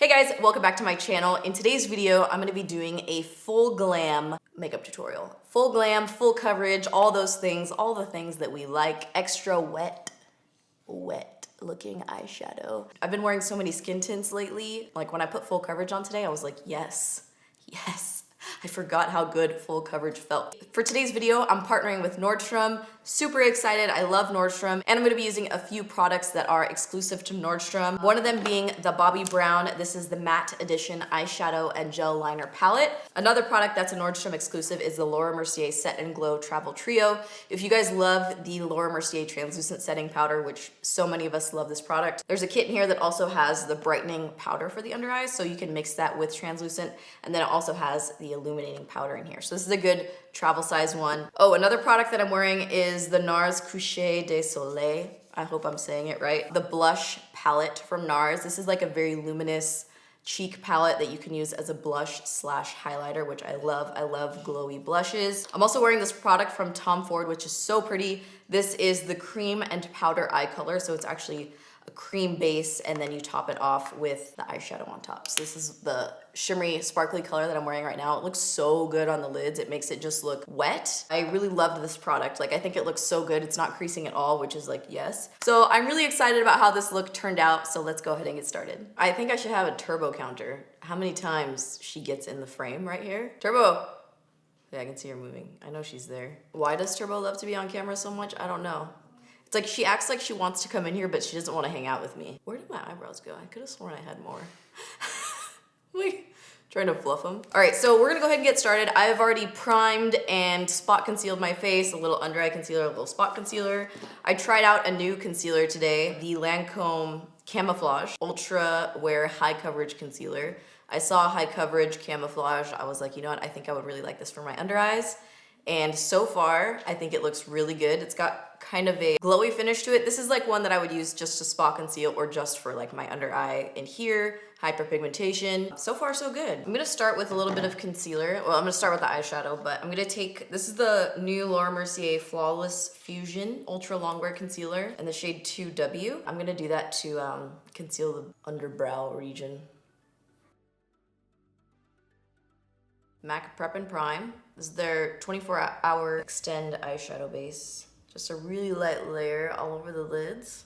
Hey guys, welcome back to my channel. In today's video, I'm gonna be doing a full glam makeup tutorial. Full glam, full coverage, all those things, all the things that we like. Extra wet looking eyeshadow. I've been wearing so many skin tints lately. Like when I put full coverage on today, I was like, yes. I forgot how good full coverage felt. For today's video, I'm partnering with Nordstrom. Super excited, I love Nordstrom. And I'm gonna be using a few products that are exclusive to Nordstrom. One of them being the Bobbi Brown. This is the matte edition eyeshadow and gel liner palette. Another product that's a Nordstrom exclusive is the Laura Mercier Set and Glow Travel Trio. If you guys love the Laura Mercier translucent setting powder, which so many of us love this product, there's a kit in here that also has the brightening powder for the under eyes, so you can mix that with translucent, and then it also has the illuminating powder in here. So this is a good travel size one. Oh, another product that I'm wearing is the Nars Coucher de Soleil. I hope I'm saying it right. The blush palette from Nars. This is like a very luminous cheek palette that you can use as a blush slash highlighter, which I love. I love glowy blushes. I'm also wearing this product from Tom Ford, which is so pretty. This is the cream and powder eye color. So it's actually a cream base, and then you top it off with the eyeshadow on top. So this is the shimmery, sparkly color that I'm wearing right now. It looks so good on the lids. It makes it just look wet. I really loved this product. Like, I think it looks so good. It's not creasing at all, which is like, yes. So I'm really excited about how this look turned out. So let's go ahead and get started. I think I should have a turbo counter. How many times she gets in the frame right here? Turbo. Yeah, I can see her moving. I know she's there. Why does Turbo love to be on camera so much? I don't know. It's like she acts like she wants to come in here, but she doesn't want to hang out with me. Where did my eyebrows go? I could have sworn I had more. Like, trying to fluff them. All right, so we're gonna go ahead and get started. I've already primed and spot concealed my face, a little under eye concealer, a little spot concealer. I tried out a new concealer today, the Lancome Camouflage Ultra Wear High Coverage Concealer. I saw high coverage camouflage. I was like, you know what? I think I would really like this for my under eyes. And so far, I think it looks really good. It's got kind of a glowy finish to it. This is like one that I would use just to spot conceal or just for like my under eye in here, hyperpigmentation. So far, so good. I'm gonna start with a little bit of concealer. Well, I'm gonna start with the eyeshadow, but I'm gonna take, this is the new Laura Mercier Flawless Fusion Ultra Longwear Concealer in the shade 2W. I'm gonna do that to conceal the underbrow region. MAC Prep and Prime. This is their 24-hour extend eyeshadow base. Just a really light layer all over the lids.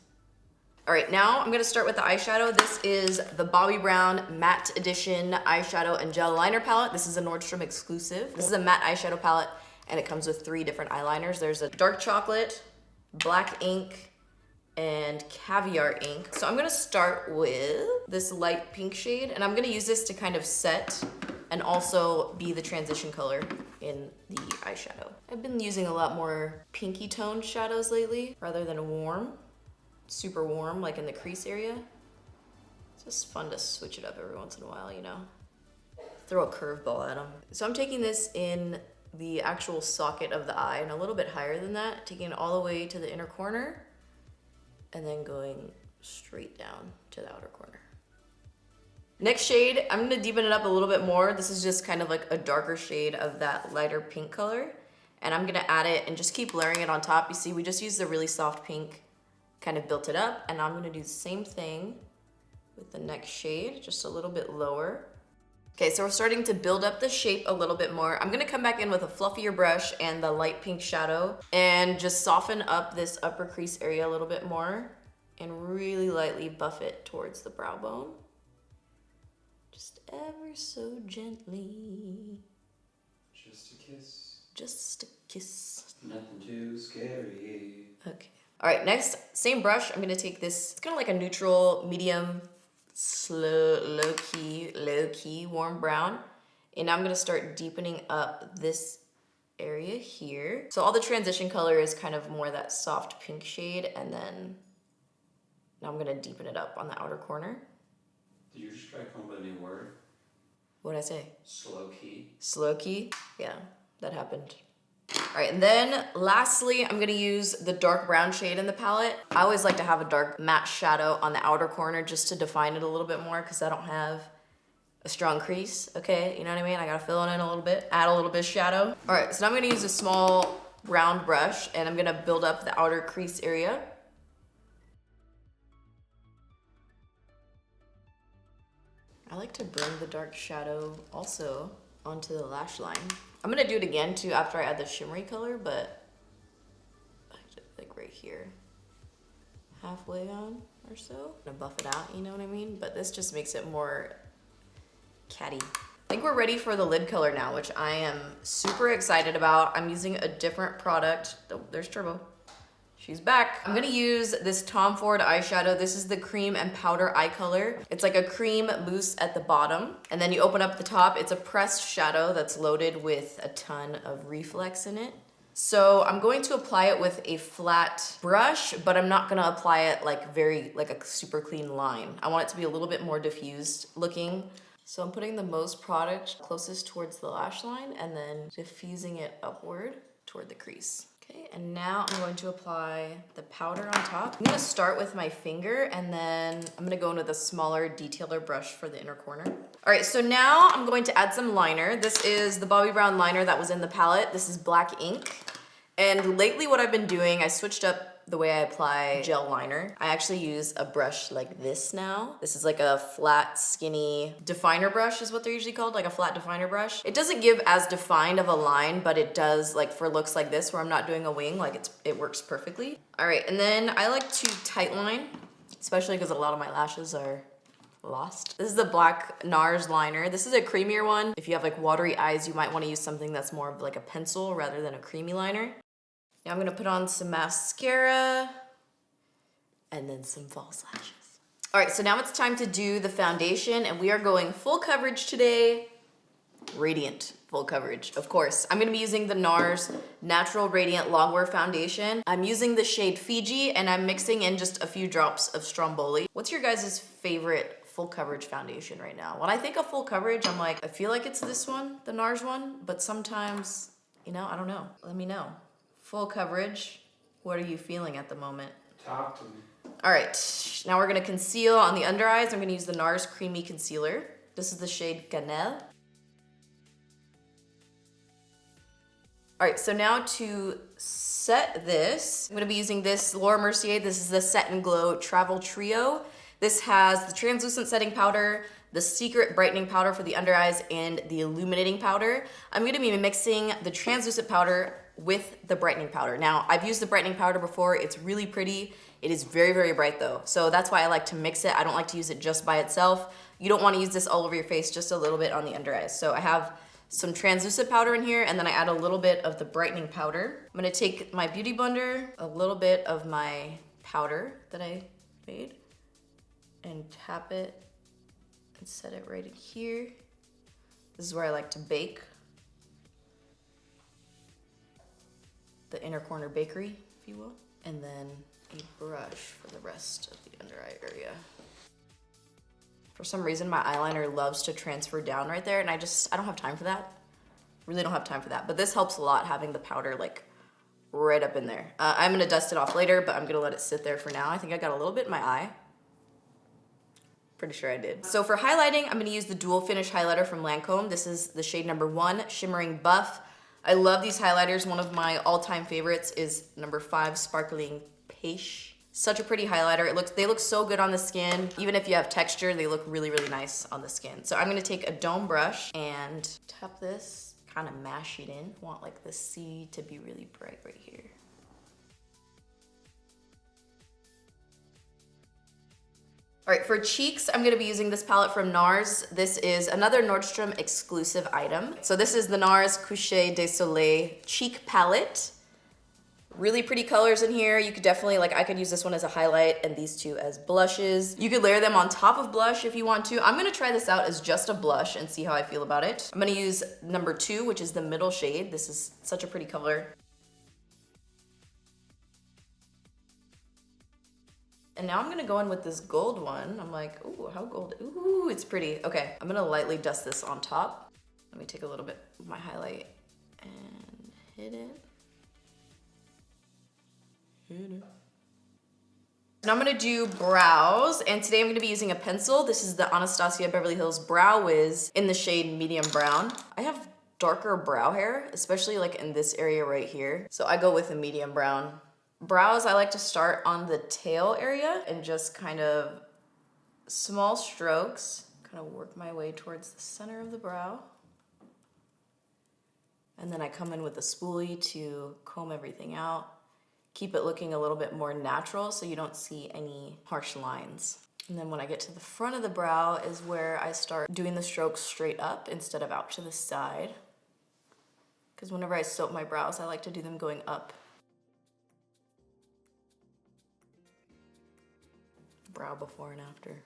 All right, now I'm gonna start with the eyeshadow. This is the Bobbi Brown Matte Edition Eyeshadow and Gel Liner Palette. This is a Nordstrom exclusive. This is a matte eyeshadow palette, and it comes with 3 different eyeliners. There's a dark chocolate, black ink, and caviar ink. So I'm gonna start with this light pink shade, and I'm gonna use this to kind of set and also be the transition color in the eyeshadow. I've been using a lot more pinky toned shadows lately rather than warm, super warm, like in the crease area. It's just fun to switch it up every once in a while, you know? Throw a curveball at them. So I'm taking this in the actual socket of the eye and a little bit higher than that, taking it all the way to the inner corner and then going straight down to the outer corner. Next shade, I'm gonna deepen it up a little bit more. This is just kind of like a darker shade of that lighter pink color. And I'm gonna add it and just keep layering it on top. You see, we just used the really soft pink, kind of built it up. And I'm gonna do the same thing with the next shade, just a little bit lower. Okay, so we're starting to build up the shape a little bit more. I'm gonna come back in with a fluffier brush and the light pink shadow and just soften up this upper crease area a little bit more and really lightly buff it towards the brow bone. Just ever so gently. Just a kiss. Just a kiss. Nothing too scary. Okay. All right, next, same brush. I'm gonna take this, it's kind of like a neutral, medium, low key, warm brown. And I'm gonna start deepening up this area here. So all the transition color is kind of more that soft pink shade, and then now I'm gonna deepen it up on the outer corner. Did you just try to come up with a new word? What'd I say? Slow key. Slow key? Yeah, that happened. All right, and then lastly, I'm gonna use the dark brown shade in the palette. I always like to have a dark matte shadow on the outer corner just to define it a little bit more because I don't have a strong crease, okay? You know what I mean? I gotta fill it in a little bit, add a little bit of shadow. All right, so now I'm gonna use a small round brush and I'm gonna build up the outer crease area. I like to bring the dark shadow also onto the lash line. I'm gonna do it again too after I add the shimmery color, but like right here. Halfway on or so. I'm gonna buff it out, you know what I mean? But this just makes it more catty. I think we're ready for the lid color now, which I am super excited about. I'm using a different product. Oh, there's Turbo. She's back. I'm gonna use this Tom Ford eyeshadow. This is the cream and powder eye color. It's like a cream mousse at the bottom. And then you open up the top. It's a pressed shadow that's loaded with a ton of reflex in it. So I'm going to apply it with a flat brush, but I'm not gonna apply it like a super clean line. I want it to be a little bit more diffused looking. So I'm putting the most product closest towards the lash line and then diffusing it upward toward the crease. Okay, and now I'm going to apply the powder on top. I'm gonna start with my finger and then I'm gonna go into the smaller detailer brush for the inner corner. All right, so now I'm going to add some liner. This is the Bobbi Brown liner that was in the palette. This is black ink. And lately what I've been doing, I switched up the way I apply gel liner. I actually use a brush like this now. This is like a flat, skinny definer brush is what they're usually called, like a flat definer brush. It doesn't give as defined of a line, but it does like for looks like this where I'm not doing a wing, like it works perfectly. All right, and then I like to tightline, especially because a lot of my lashes are lost. This is the black Nars liner. This is a creamier one. If you have like watery eyes, you might want to use something that's more of like a pencil rather than a creamy liner. Now I'm gonna put on some mascara and then some false lashes. All right, so now it's time to do the foundation and we are going full coverage today. Radiant full coverage, of course. I'm gonna be using the Nars Natural Radiant Longwear Foundation. I'm using the shade Fiji and I'm mixing in just a few drops of Stromboli. What's your guys' favorite full coverage foundation right now? When I think of full coverage, I'm like, I feel like it's this one, the Nars one, but sometimes, you know, I don't know. Let me know. Full coverage, what are you feeling at the moment? Talk to me. All right, now we're gonna conceal on the under eyes. I'm gonna use the Nars Creamy Concealer. This is the shade Cannelle. All right, so now to set this, I'm gonna be using this Laura Mercier. This is the Set and Glow Travel Trio. This has the translucent setting powder, the secret brightening powder for the under eyes, and the illuminating powder. I'm gonna be mixing the translucent powder with the brightening powder. Now, I've used the brightening powder before. It's really pretty. It is very, very bright though. So that's why I like to mix it. I don't like to use it just by itself. You don't wanna use this all over your face, just a little bit on the under eyes. So I have some translucent powder in here and then I add a little bit of the brightening powder. I'm gonna take my Beauty Blender, a little bit of my powder that I made and tap it and set it right in here. This is where I like to bake. The inner corner bakery, if you will. And then a brush for the rest of the under eye area. For some reason, my eyeliner loves to transfer down right there and I don't have time for that. Really don't have time for that. But this helps a lot having the powder like right up in there. I'm gonna dust it off later, but I'm gonna let it sit there for now. I think I got a little bit in my eye. Pretty sure I did. So for highlighting, I'm gonna use the Dual Finish highlighter from Lancome. This is the shade number 1, Shimmering Buff. I love these highlighters. One of my all-time favorites is number 5, Sparkling Peiche. Such a pretty highlighter. They look so good on the skin. Even if you have texture, they look really, really nice on the skin. So I'm gonna take a dome brush and tap this, kind of mash it in. Want like the C to be really bright right here. All right, for cheeks, I'm gonna be using this palette from Nars. This is another Nordstrom exclusive item. So this is the Nars Coucher de Soleil cheek palette. Really pretty colors in here. You could definitely, I could use this one as a highlight and these two as blushes. You could layer them on top of blush if you want to. I'm gonna try this out as just a blush and see how I feel about it. I'm gonna use number 2, which is the middle shade. This is such a pretty color. And now I'm gonna go in with this gold one. I'm like, ooh, how gold? Ooh, it's pretty. Okay, I'm gonna lightly dust this on top. Let me take a little bit of my highlight and hit it. Now I'm gonna do brows, and today I'm gonna be using a pencil. This is the Anastasia Beverly Hills Brow Wiz in the shade medium brown. I have darker brow hair, especially in this area right here. So I go with a medium brown. Brows, I like to start on the tail area and just kind of small strokes kind of work my way towards the center of the brow. And then I come in with a spoolie to comb everything out. Keep it looking a little bit more natural so you don't see any harsh lines. And then when I get to the front of the brow is where I start doing the strokes straight up instead of out to the side. Because whenever I soap my brows, I like to do them going up. Brow before and after.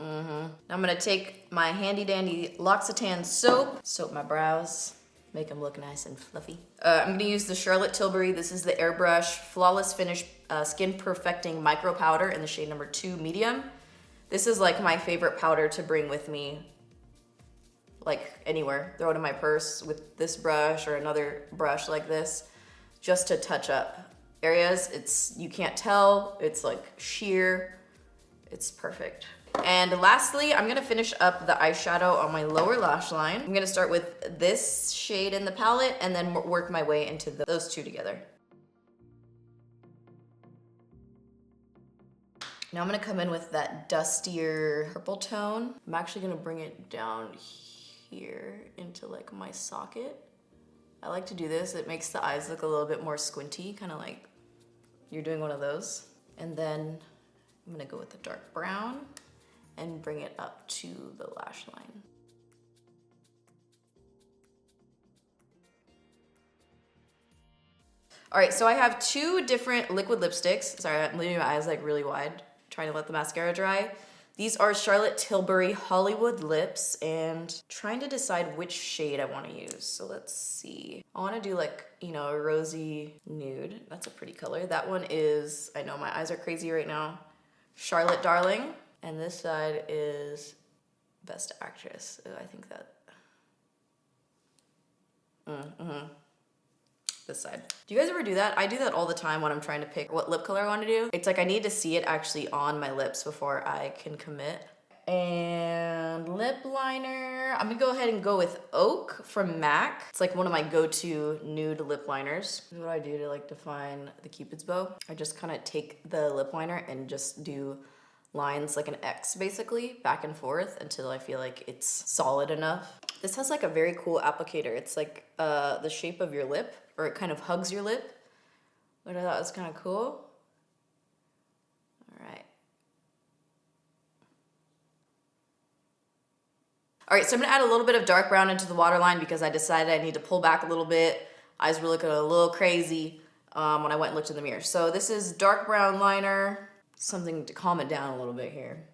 Now I'm gonna take my handy dandy L'Occitane soap my brows, make them look nice and fluffy. I'm gonna use the Charlotte Tilbury. This is the Airbrush Flawless Finish Skin Perfecting Micro Powder in the shade number 2 medium. This is like my favorite powder to bring with me, like anywhere. Throw it in my purse with this brush or another brush like this, just to touch up areas. You can't tell, it's like sheer, it's perfect. And lastly, I'm gonna finish up the eyeshadow on my lower lash line. I'm gonna start with this shade in the palette and then work my way into those two together. Now I'm gonna come in with that dustier purple tone. I'm actually gonna bring it down here into like my socket. I like to do this. It makes the eyes look a little bit more squinty, kind of like you're doing one of those. And then I'm gonna go with the dark brown and bring it up to the lash line. All right, so I have 2 different liquid lipsticks. Sorry, I'm leaving my eyes like really wide, trying to let the mascara dry. These are Charlotte Tilbury Hollywood Lips, and trying to decide which shade I wanna use. So let's see. I wanna do like, you know, a rosy nude. That's a pretty color. That one is, I know my eyes are crazy right now, Charlotte Darling. And this side is Best Actress. Ooh, I think that. This side. Do you guys ever do that? I do that all the time when I'm trying to pick what lip color I want to do. It's like I need to see it actually on my lips before I can commit. And lip liner, I'm gonna go ahead and go with Oak from MAC. It's like one of my go-to nude lip liners. This is what I do to like define the Cupid's bow. I just kind of take the lip liner and just do lines like an X basically, back and forth until I feel like it's solid enough. This has like a very cool applicator. It's like the shape of your lip, or it kind of hugs your lip, which I thought was kind of cool. All right. All right, so I'm gonna add a little bit of dark brown into the waterline because I decided I need to pull back a little bit. Eyes were looking a little crazy when I went and looked in the mirror. So this is dark brown liner, something to calm it down a little bit here.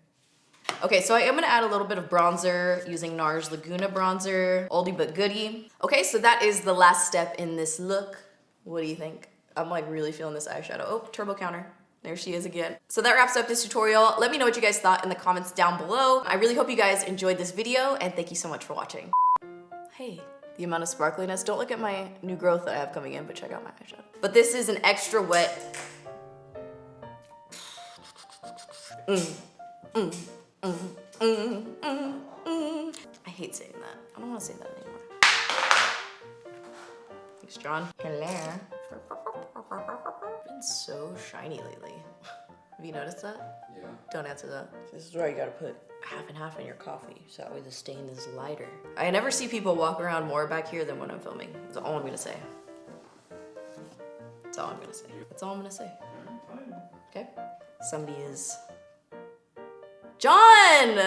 Okay, so I am gonna add a little bit of bronzer using Nars Laguna bronzer, oldie but goodie. Okay, so that is the last step in this look. What do you think? I'm like really feeling this eyeshadow. Oh, turbo counter. There she is again. So that wraps up this tutorial. Let me know what you guys thought in the comments down below. I really hope you guys enjoyed this video, and thank you so much for watching. Hey, the amount of sparkliness. Don't look at my new growth that I have coming in, but check out my eyeshadow. But this is an extra wet. I hate saying that. I don't want to say that anymore. Thanks, John. Hello. Been so shiny lately. Have you noticed that? Yeah. Don't answer that. This is where you gotta put half and half in your coffee, so that way the stain is lighter. I never see people walk around more back here than when I'm filming. That's all I'm gonna say. That's all I'm gonna say. That's all I'm gonna say. Okay? Somebody is... John!